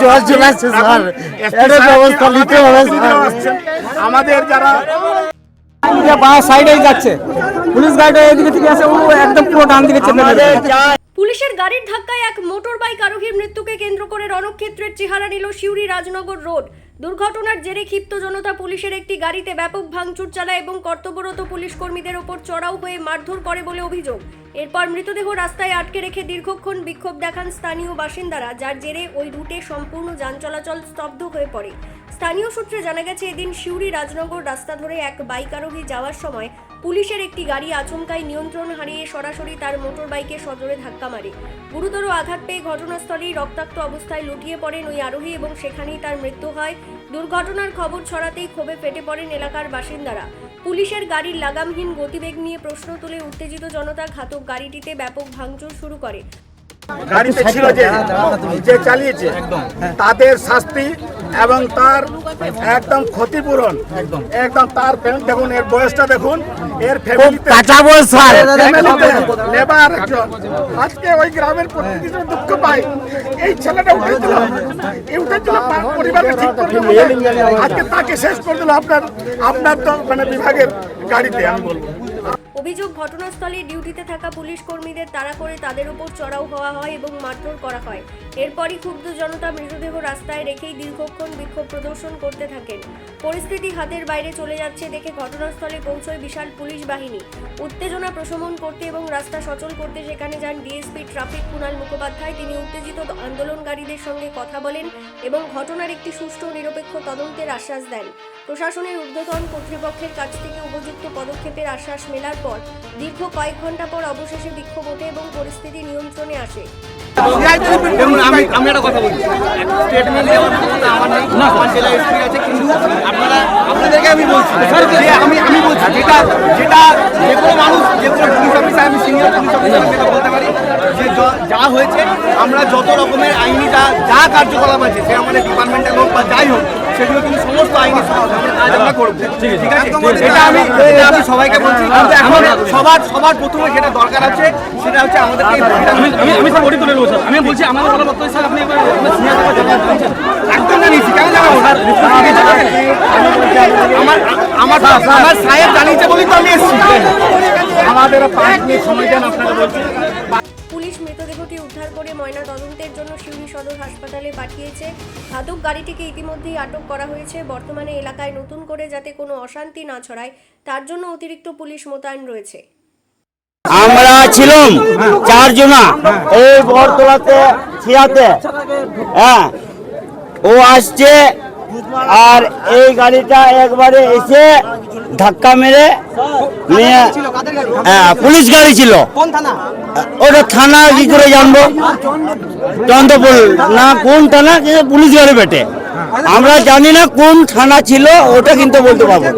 জল চলে আসছে স্যার, এটা ব্যবস্থা নিতে হবে স্যার। আমাদের যারা বাঁ সাইডেই যাচ্ছে, পুলিশ গাড়িটা এদিকে থেকে আসে, ও একদম পুরো ডান দিকে চেপে যাবে। পুলিশের গাড়ির ধাক্কায় এক মোটর বাইক আরোহীর মৃত্যুকে কেন্দ্র করে রণক্ষেত্রের চেহারা নিল সিউড়ি রাজনগর রোড। দুর্ঘটনার জেরে ক্ষিপ্ত জনতা পুলিশের একটি গাড়িতে ব্যাপক ভাঙচুর চালায় এবং কর্তব্যরত পুলিশ কর্মীদের ওপর চড়াও হয়ে মারধর করে বলে অভিযোগ। এরপর মৃতদেহ রাস্তায় আটকে রেখে দীর্ঘক্ষণ বিক্ষোভ দেখান স্থানীয় বাসিন্দারা, যার জেরে ওই রুটে সম্পূর্ণ যান চলাচল স্তব্ধ হয়ে পড়ে। স্থানীয় সূত্রে জানা গেছে, এদিন সিউড়ি রাজনগর রাস্তা ধরে এক বাইক আরোহী যাওয়ার সময় পুলিশের একটি গাড়ি আচমকাই নিয়ন্ত্রণ হারিয়ে সরাসরি তার মোটর বাইকে সজোরে ধাক্কা মারে। গুরুতর আঘাত পেয়ে ঘটনাস্থলেই রক্তাক্ত অবস্থায় লুটিয়ে পড়েন ওই আরোহী এবং সেখানেই তার মৃত্যু হয়। দুর্ঘটনার খবর ছড়াতেই ক্ষোভে ফেটে পড়েন এলাকার বাসিন্দারা। পুলিশের গাড়ির লাগামহীন গতিবেগ নিয়ে প্রশ্ন তুলে উত্তেজিত জনতা ঘাতক গাড়িটিতে ব্যাপক ভাঙচুর শুরু করে। গাড়িতে ছিল যে চালিয়েছে তাদের শাস্তি এবং তার একদম ক্ষতিপূরণ, একদম তার দেখুন, এর বয়সটা দেখুন, এর ফ্যামিলিতে কাঁচা বয়স স্যার, লেবার একজন। আজকে ওই গ্রামের প্রতিটি দুঃখ পায়, এই ছেলেটা উঠেছিল পরিবারকে ঠিক করে দিল, আজকে তাকে শেষ করে দিল আপনার তো মানে বিভাগের গাড়িতে। আমি বলবো অভিযোগ, ঘটনাস্থলে ডিউটিতে থাকা পুলিশ কর্মীদের তাড়া করে তাদের উপর চড়াও হওয়া হয় এবং মারধর করা হয়। এরপরই ক্ষুব্ধ জনতা মৃতদেহ রাস্তায় রেখেই দীর্ঘক্ষণ বিক্ষোভ প্রদর্শন করতে থাকেন। পরিস্থিতি হাতের বাইরে চলে যাচ্ছে দেখে ঘটনাস্থলে পৌঁছয় বিশাল পুলিশ বাহিনী। উত্তেজনা প্রশমন করতে এবং রাস্তা সচল করতে সেখানে যান ডিএসপি ট্রাফিক কুণাল মুখোপাধ্যায়। তিনি উত্তেজিত আন্দোলনকারীদের সঙ্গে কথা বলেন এবং ঘটনার একটি সুষ্ঠু নিরপেক্ষ তদন্তের আশ্বাস দেন। প্রশাসনের ঊর্ধ্বতন কর্তৃপক্ষের কাছ থেকে উপযুক্ত পদক্ষেপের আশ্বাস মেলার পর দীর্ঘ কয়েক ঘন্টা পর অবশেষে বিক্ষোভ ওঠে এবং পরিস্থিতি নিয়ন্ত্রণে আসে। আমি একটা কথা বলছি, স্টেটমেন্ট দেওয়ার কথা আমার নেই, আমার জেলা এসপি আছে, কিন্তু আপনাদেরকে আমি বলছি আমি বলছি যেটা যে কোনো মানুষ, যে কোনো পুলিশ অফিসার, আমি সিনিয়র পুলিশ অফিসার যেটা বলতে পারি যে যা হয়েছে, আমরা যত রকমের আইনি যা কার্যকলাপ আছে, সে আমাদের ডিপার্টমেন্টের হোক বা যাই হোক, সেগুলো কিন্তু সমস্ত আইনি কাজ আমরা করবো, ঠিক আছে? এটা আমি সবাইকে বলছি। সবার প্রথমে যেটা দরকার আছে সেটা হচ্ছে আমাদেরকে আমি বলছি আমাদের বলা বক্তব্য স্যার, আপনি একদম জানিয়েছি, কেন জানাবো স্যার? আমার সাহেব জানিয়েছে বলি তো আমি এসেছি। আমাদের 5 মিনিট সময় দেন আপনারা। বলছি পুলিশ মৃতদেহটি উদ্ধার করে ময়না তদন্তের জন্য সিউড়ি সদর হাসপাতালে পাঠিয়েছে। ঘাতক গাড়িটিকে ইতিমধ্যেই আটক করা হয়েছে। বর্তমানে এলাকায় নতুন করে যাতে কোনো অশান্তি না ছড়ায় তার জন্য অতিরিক্ত পুলিশ মোতায়েন রয়েছে। আমরা ছিলাম 4 জনা এই বরতলাতে ছিয়াতে, হ্যাঁ, ও আসছে আর এই গাড়িটা একবারে এসে ধাক্কা মেরে পুলিশ গাড়ি ছিল। ওটা থানা কি করে জানবো? চন্দ্রপুর না কোন থানা, পুলিশ গাড়ি বেটে আমরা জানি না কোন থানা ছিল, ওটা কিন্তু বলতে পারবো।